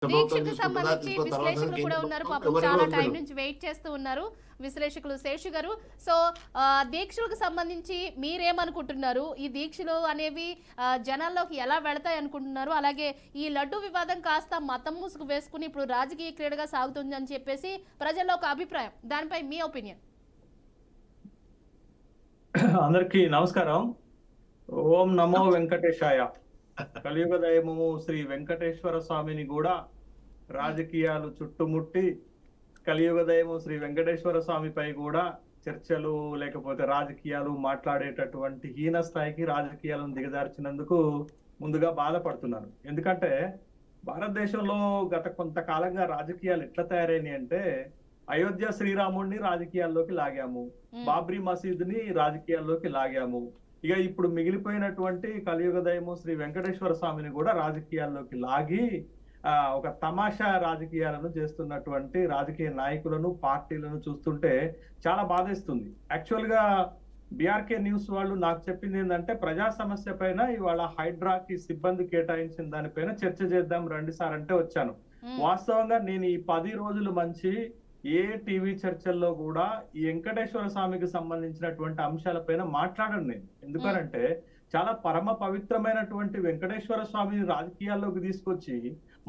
ప్రభుత్వం దీక్షకు చూసుకుంటుందా సంబంధించి చూసుకున్న తర్వాత విశ్లేషకులు కూడా కేంద్ర ఉన్నారు. ప్రభుత్వం పాపం ఎవరెవరో చాలా టైం వదిలేరు. నుంచి వెయిట్ చేస్తూ ఉన్నారు విశ్లేషకులు. శేషు గారు, సో దీక్షలకు సంబంధించి మీరేమనుకుంటున్నారు? ఈ దీక్షలు అనేవి జనాల్లోకి ఎలా వెళతాయి అనుకుంటున్నారు? అలాగే ఈ లడ్డు వివాదం కాస్త మతం ముసుగు వేసుకుని ఇప్పుడు రాజకీయ క్రీడగా సాగుతుంది అని చెప్పేసి ప్రజల్లో ఒక అభిప్రాయం, దానిపై మీ ఒపీనియన్? అందరికీ నమస్కారం. ఓం నమో వెంకటేశాయ. కలియుగ దైవము శ్రీ వెంకటేశ్వర స్వామిని కూడా రాజకీయాలు చుట్టుముట్టి కలియుగ దైవం శ్రీ వెంకటేశ్వర స్వామిపై కూడా చర్చలు లేకపోతే రాజకీయాలు మాట్లాడేటటువంటి హీన స్థాయికి రాజకీయాలను దిగజార్చినందుకు ముందుగా బాధపడుతున్నాను. ఎందుకంటే భారతదేశంలో గత కొంతకాలంగా రాజకీయాలు ఎట్లా తయారైనాయి అంటే, అయోధ్య శ్రీరాముడిని రాజకీయాల్లోకి లాగాము, బాబ్రీ మసీదుని రాజకీయాల్లోకి లాగాము, ఇక ఇప్పుడు మిగిలిపోయినటువంటి కలియుగ దైవము శ్రీ వెంకటేశ్వర స్వామిని కూడా రాజకీయాల్లోకి లాగి ఒక తమాషా రాజకీయాలను చేస్తున్నటువంటి రాజకీయ నాయకులను పార్టీలను చూస్తుంటే చాలా బాధేస్తుంది. యాక్చువల్ గా బీఆర్కే న్యూస్ వాళ్ళు నాకు చెప్పింది ఏంటంటే, ప్రజా సమస్య పైన ఇవాళ హైడ్రాకి సిబ్బంది కేటాయించిన దానిపైన చర్చ చేద్దాం రండి సార్ అంటే వచ్చాను. వాస్తవంగా నేను ఈ 10 రోజులు మంచి ఏ టీవీ చర్చల్లో కూడా ఈ వెంకటేశ్వర స్వామికి సంబంధించినటువంటి అంశాలపైన మాట్లాడను నేను. ఎందుకనంటే చాలా పరమ పవిత్రమైనటువంటి వెంకటేశ్వర స్వామిని రాజకీయాల్లోకి తీసుకొచ్చి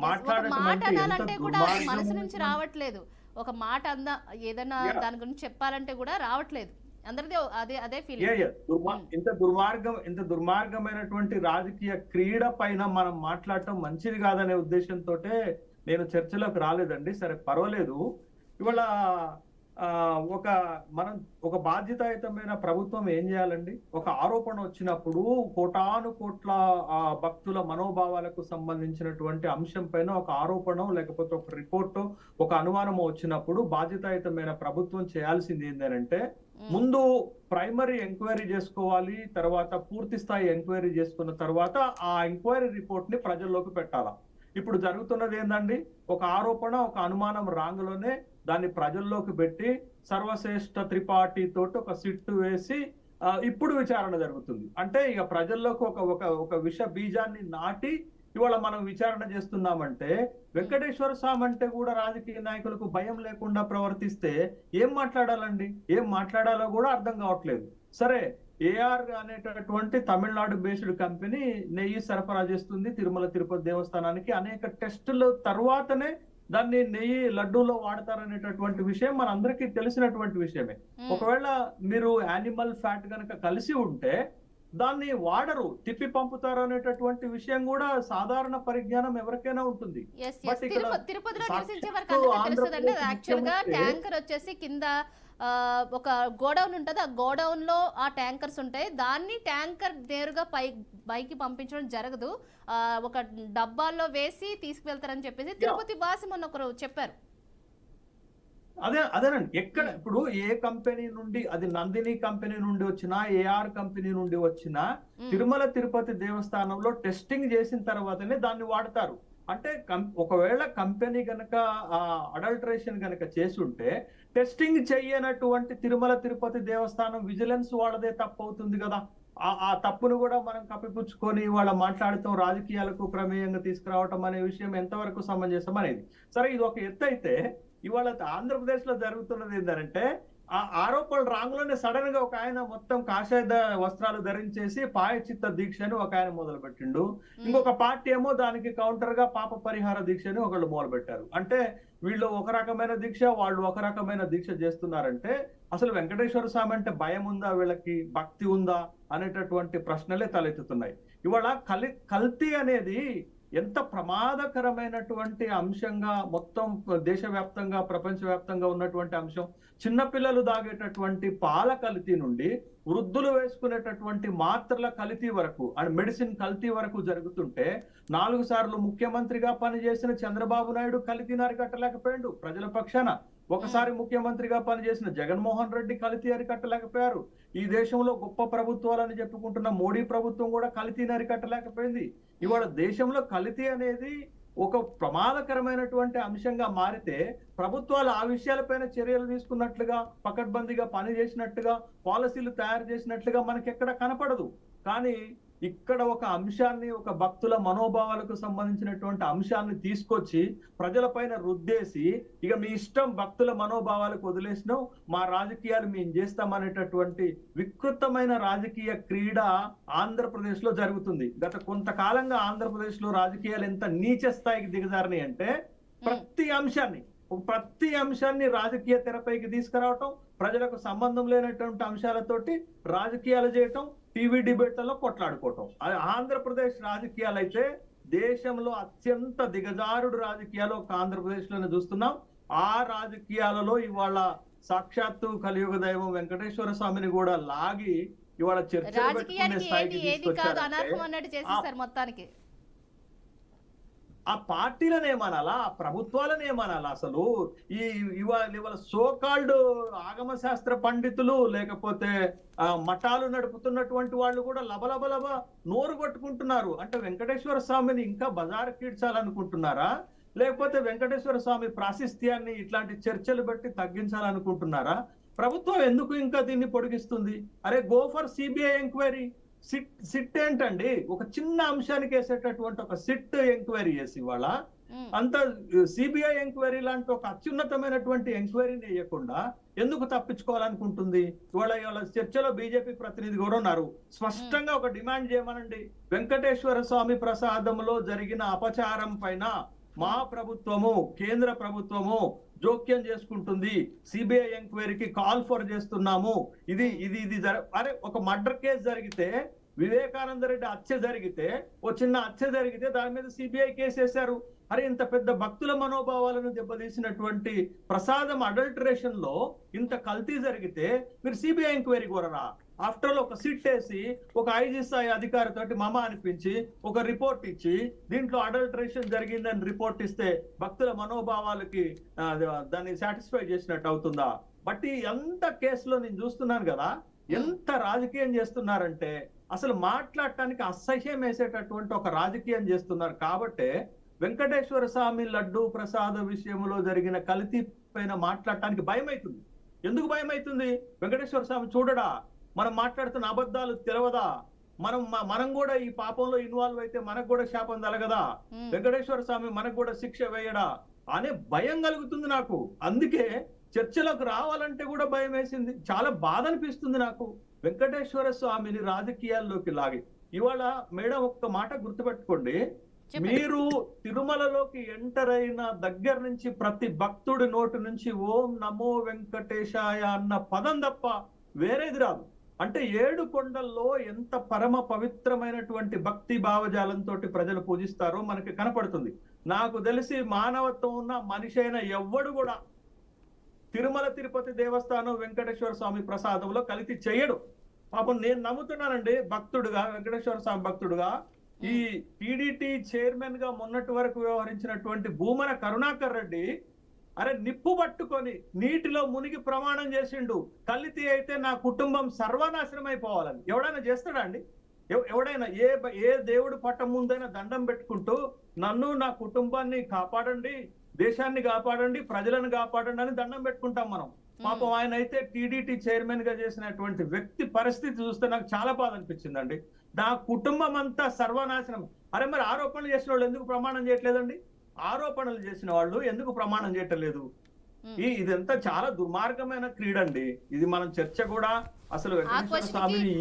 మాట్లాడాలంటే కూడా మనసు నుంచి రావట్లేదు. ఒక మాట అందా ఏదైనా దాని గురించి చెప్పాలంటే కూడా రావట్లేదు. అందరిది అదే ఫీలింగ్. ఇంత దుర్మార్గమైనటువంటి రాజకీయ క్రీడ పైన మనం మాట్లాడటం మంచిది కాదనే ఉద్దేశంతో నేను చర్చలోకి రాలేదండి. సరే పర్వాలేదు. ఇవాళ మనం ఒక బాధ్యతాయుతమైన ప్రభుత్వం ఏం చేయాలండి? ఒక ఆరోపణ వచ్చినప్పుడు కోటాను కోట్ల భక్తుల మనోభావాలకు సంబంధించినటువంటి అంశం పైన ఒక ఆరోపణ లేకపోతే ఒక రిపోర్టు ఒక అనుమానం వచ్చినప్పుడు బాధ్యతాయుతమైన ప్రభుత్వం చేయాల్సింది ఏంటంటే, ముందు ప్రైమరీ ఎంక్వైరీ చేసుకోవాలి, తర్వాత పూర్తి స్థాయి ఎంక్వైరీ చేసుకున్న తర్వాత ఆ ఎంక్వైరీ రిపోర్ట్ ని ప్రజల్లోకి పెట్టాలా. ఇప్పుడు జరుగుతున్నది ఏందండి, ఒక ఆరోపణ ఒక అనుమానం రాంగ్లోనే దాన్ని ప్రజల్లోకి పెట్టి సర్వశ్రేష్ఠ త్రిపాఠి తోటి ఒక సిట్టు వేసి ఇప్పుడు విచారణ జరుగుతుంది. అంటే ఇక ప్రజల్లోకి ఒక విష బీజాన్ని నాటి ఇవాళ మనం విచారణ చేస్తున్నామంటే, వెంకటేశ్వర స్వామి అంటే కూడా రాజకీయ నాయకులకు భయం లేకుండా ప్రవర్తిస్తే ఏం మాట్లాడాలండి? ఏం మాట్లాడాలో కూడా అర్థం కావట్లేదు. సరే, ఏఆర్ అనేటటువంటి తమిళనాడు బేస్డ్ కంపెనీ నెయ్యి సరఫరా చేస్తుంది తిరుమల తిరుపతి దేవస్థానానికి. అనేక టెస్టుల తర్వాతనే దాన్ని నెయ్యి లడ్డూలో వాడతారనేటటువంటి విషయం మన అందరికీ తెలిసినటువంటి విషయమే. ఒకవేళ మీరు యానిమల్ ఫ్యాట్ గనక కలిసి ఉంటే దాన్ని వాడరు, తిప్పి పంపుతారు అనేటటువంటి విషయం కూడా సాధారణ పరిజ్ఞానం ఎవరికైనా ఉంటుంది. తిరుపతిలో నివసించే వరకు తెలుస్తుందండి. యాక్చువల్ గా ట్యాంకర్ వచ్చేసి కింద ఒక గోడౌన్ ఉంటుంది, ఆ గోడౌన్ లో ఆ ట్యాంకర్స్ ఉంటాయి. దాన్ని ట్యాంకర్ నేరుగా పైకి పంపించడం జరగదు, ఒక డబ్బాల్లో వేసి తీసుకువెళ్తారని చెప్పేసి తిరుపతి వాసి మొన్న ఒకరు చెప్పారు. అదేనండి. ఎక్కడ ఇప్పుడు ఏ కంపెనీ నుండి, అది నందిని కంపెనీ నుండి వచ్చినా ఏఆర్ కంపెనీ నుండి వచ్చినా తిరుమల తిరుపతి దేవస్థానంలో టెస్టింగ్ చేసిన తర్వాతనే దాన్ని వాడతారు. అంటే ఒకవేళ కంపెనీ గనక అడల్టరేషన్ గనక చేసి ఉంటే టెస్టింగ్ చెయ్యనటువంటి తిరుమల తిరుపతి దేవస్థానం విజిలెన్స్ వాళ్ళదే తప్పు అవుతుంది కదా. ఆ తప్పును కూడా మనం కప్పిపుచ్చుకొని వాళ్ళ మాట్లాడుతాం, రాజకీయాలకు ప్రమేయంగా తీసుకురావటం అనే విషయం ఎంతవరకు సమంజసం అనేది. సరే, ఇది ఒక ఎత్తు అయితే, ఇవాళ ఆంధ్రప్రదేశ్ లో జరుగుతున్నది ఏంటంటే, ఆ ఆరోపణలు రాంగ్లోనే సడన్ గా ఒక ఆయన మొత్తం కాషాయ వస్త్రాలు ధరించేసి పాయచిత్త దీక్షని ఒక ఆయన మొదలు పెట్టిండు. ఇంకొక పార్టీ ఏమో దానికి కౌంటర్ గా పాప పరిహార దీక్షని ఒకళ్ళు మొదలు పెట్టారు. అంటే వీళ్ళు ఒక రకమైన దీక్ష, వాళ్ళు ఒక రకమైన దీక్ష చేస్తున్నారంటే అసలు వెంకటేశ్వర స్వామి అంటే భయం ఉందా, వీళ్ళకి భక్తి ఉందా అనేటటువంటి ప్రశ్నలే తలెత్తుతున్నాయి. ఇవాళ కల్తీ అనేది ఎంత ప్రమాదకరమైనటువంటి అంశంగా మొత్తం దేశవ్యాప్తంగా ప్రపంచవ్యాప్తంగా ఉన్నటువంటి అంశం. చిన్నపిల్లలు దాగేటటువంటి పాల కల్తీ నుండి వృద్ధులు వేసుకునేటటువంటి మాత్రల కల్తీ వరకు అండ్ మెడిసిన్ కల్తీ వరకు జరుగుతుంటే 4 సార్లు ముఖ్యమంత్రిగా పనిచేసిన చంద్రబాబు నాయుడు కల్తీని అరికట్టలేకపోయాడు ప్రజల పక్షాన. ఒకసారి ముఖ్యమంత్రిగా పనిచేసిన జగన్మోహన్ రెడ్డి కల్తీ అరికట్టలేకపోయారు. ఈ దేశంలో గొప్ప ప్రభుత్వాలని చెప్పుకుంటున్న మోడీ ప్రభుత్వం కూడా కల్తీని అరికట్టలేకపోయింది. ఇవాళ దేశంలో కల్తీ అనేది ఒక ప్రమాదకరమైనటువంటి అంశంగా మారితే ప్రభుత్వాలు ఆ విషయాలపైన చర్యలు తీసుకున్నట్లుగా, పకడ్బందీగా పని చేసినట్టుగా, పాలసీలు తయారు చేసినట్లుగా మనకి ఎక్కడ కనపడదు. కానీ ఇక్కడ ఒక అంశాన్ని, ఒక భక్తుల మనోభావాలకు సంబంధించినటువంటి అంశాన్ని తీసుకొచ్చి ప్రజలపైన రుద్దేసి, ఇక మీ ఇష్టం భక్తుల మనోభావాలకు వదిలేసినాం, మా రాజకీయాలు మేము చేస్తామనేటటువంటి వికృతమైన రాజకీయ క్రీడ ఆంధ్రప్రదేశ్ లో జరుగుతుంది. గత కొంతకాలంగా ఆంధ్రప్రదేశ్ లో రాజకీయాలు ఎంత నీచ స్థాయికి దిగజారినాయి అంటే ప్రతి అంశాన్ని రాజకీయ తెరపైకి తీసుకురావటం, ప్రజలకు సంబంధం లేనటువంటి అంశాలతోటి రాజకీయాలు చేయటం, టీవీ డిబేట్లలో కొట్లాడుకోవటం. ఆంధ్రప్రదేశ్ రాజకీయాలు అయితే దేశంలో అత్యంత దిగజారుడు రాజకీయాలు ఒక ఆంధ్రప్రదేశ్ లోనే చూస్తున్నాం. ఆ రాజకీయాలలో ఇవాళ సాక్షాత్తు కలియుగ దైవం వెంకటేశ్వర స్వామిని కూడా లాగి ఇవాళ చర్చలు పెట్టుకునే స్థాయికి తీసుకొచ్చారు. మొత్తానికి ఆ పార్టీలను ఏమనాలా, ఆ ప్రభుత్వాలను ఏమనాలా? అసలు ఇవాళ సోకాల్డ్ ఆగమ శాస్త్ర పండితులు లేకపోతే మఠాలు నడుపుతున్నటువంటి వాళ్ళు కూడా లబలబలబ నోరు కొట్టుకుంటున్నారు. అంటే వెంకటేశ్వర స్వామిని ఇంకా బజారు కీడ్చాలనుకుంటున్నారా, లేకపోతే వెంకటేశ్వర స్వామి ప్రాశస్త్యాన్ని ఇట్లాంటి చర్చలు బట్టి తగ్గించాలనుకుంటున్నారా? ప్రభుత్వం ఎందుకు ఇంకా దీన్ని పొడిగిస్తుంది? అరే go for CBI enquiry. SIT ఏంటండి, ఒక చిన్న అంశానికి వేసేటటువంటి ఒక సిట్ ఎంక్వైరీ చేసి ఇవాళ అంత సిబిఐ ఎంక్వైరీ లాంటి ఒక అత్యున్నతమైనటువంటి ఎంక్వైరీని వేయకుండా ఎందుకు తప్పించుకోవాలనుకుంటుంది? ఇవాళ చర్చలో బీజేపీ ప్రతినిధి కూడా ఉన్నారు. స్పష్టంగా ఒక డిమాండ్ చేయమనండి, వెంకటేశ్వర స్వామి ప్రసాదంలో జరిగిన అపచారం పైన మా ప్రభుత్వము, కేంద్ర ప్రభుత్వము జోక్యం చేసుకుంటుంది, సిబిఐ ఎంక్వైరీకి కాల్ ఫర్ చేస్తున్నాము. ఇది అరే ఒక మర్డర్ కేసు జరిగితే, వివేకానంద రెడ్డి హత్య జరిగితే, ఓ చిన్న హత్య జరిగితే దాని మీద సిబిఐ కేసు వేశారు. అరే ఇంత పెద్ద భక్తుల మనోభావాలను దెబ్బతీసినటువంటి ప్రసాదం అడల్టరేషన్ లో ఇంత కల్తీ జరిగితే మీరు సిబిఐ ఎంక్వైరీ కోరరా? ఆఫ్టర్ ఆల్ ఒక సిట్ వేసి ఒక ఐజీ స్థాయి అధికారితోటి మమ అనిపించి ఒక రిపోర్ట్ ఇచ్చి దీంట్లో అడల్టరేషన్ జరిగిందని రిపోర్ట్ ఇస్తే భక్తుల మనోభావాలకి దాన్ని సాటిస్ఫై చేసినట్టు అవుతుందా? బట్ ఎంత కేసులో నేను చూస్తున్నాను కదా, ఎంత రాజకీయం చేస్తున్నారంటే అసలు మాట్లాడటానికి అసహ్యం వేసేటటువంటి ఒక రాజకీయం చేస్తున్నారు. కాబట్టే వెంకటేశ్వర స్వామి లడ్డు ప్రసాద విషయంలో జరిగిన కల్తీ పైన మాట్లాడటానికి భయం అవుతుంది. ఎందుకు భయం అవుతుంది? వెంకటేశ్వర స్వామి చూడడా? మనం మాట్లాడుతున్న అబద్ధాలు తెలవదా? మనం కూడా ఈ పాపంలో ఇన్వాల్వ్ అయితే మనకు కూడా శాపం తలగదా? వెంకటేశ్వర స్వామి మనకు కూడా శిక్ష వేయడా అనే భయం కలుగుతుంది నాకు. అందుకే చర్చలకు రావాలంటే కూడా భయం వేసింది. చాలా బాధ అనిపిస్తుంది నాకు వెంకటేశ్వర స్వామిని రాజకీయాల్లోకి లాగి. ఇవాళ మేడం ఒక్క మాట గుర్తుపెట్టుకోండి, మీరు తిరుమలలోకి ఎంటర్ అయిన దగ్గర నుంచి ప్రతి భక్తుడి నోటి నుంచి ఓం నమో వెంకటేశాయ అన్న పదం తప్ప వేరేది రాదు. అంటే 7 కొండల్లో ఎంత పరమ పవిత్రమైనటువంటి భక్తి భావజాలంతో ప్రజలు పూజిస్తారో మనకి కనపడుతుంది. నాకు తెలిసి మానవత్వం ఉన్న మనిషి అయిన ఎవ్వడు కూడా తిరుమల తిరుపతి దేవస్థానం వెంకటేశ్వర స్వామి ప్రసాదంలో కలిసి చేయడు. పాపం నేను నమ్ముతున్నానండి, భక్తుడుగా, వెంకటేశ్వర స్వామి భక్తుడుగా, ఈ టీడీటీ చైర్మన్ గా మొన్నటి వరకు వ్యవహరించినటువంటి భూమన కరుణాకర్ రెడ్డి అరే నిప్పు పట్టుకొని నీటిలో మునిగి ప్రమాణం చేసిండు, కల్తీ అయితే నా కుటుంబం సర్వనాశనం అయిపోవాలని. ఎవడైనా చేస్తాడా అండి? ఎవడైనా ఏ దేవుడు పట్టం ముందైనా దండం పెట్టుకుంటూ నన్ను నా కుటుంబాన్ని కాపాడండి, దేశాన్ని కాపాడండి, ప్రజలను కాపాడండి అని దండం పెట్టుకుంటాం మనం. పాపం ఆయన అయితే టీడీటీ చైర్మన్ గా చేసినటువంటి వ్యక్తి పరిస్థితి చూస్తే నాకు చాలా బాధ అనిపించిందండి. నా కుటుంబం అంతా సర్వనాశనం. అరే మరి ఆరోపణలు చేసిన వాళ్ళు ఎందుకు ప్రమాణం చేయట్లేదండి? ఆరోపణలు చేసిన వాళ్ళు ఎందుకు ప్రమాణం చేయట్లేదు? ఇదంతా చాలా దుర్మార్గమైన క్రీడ అండి. ఇది మనం చర్చ కూడా అసలు వెంకటేశ్వర స్వామిని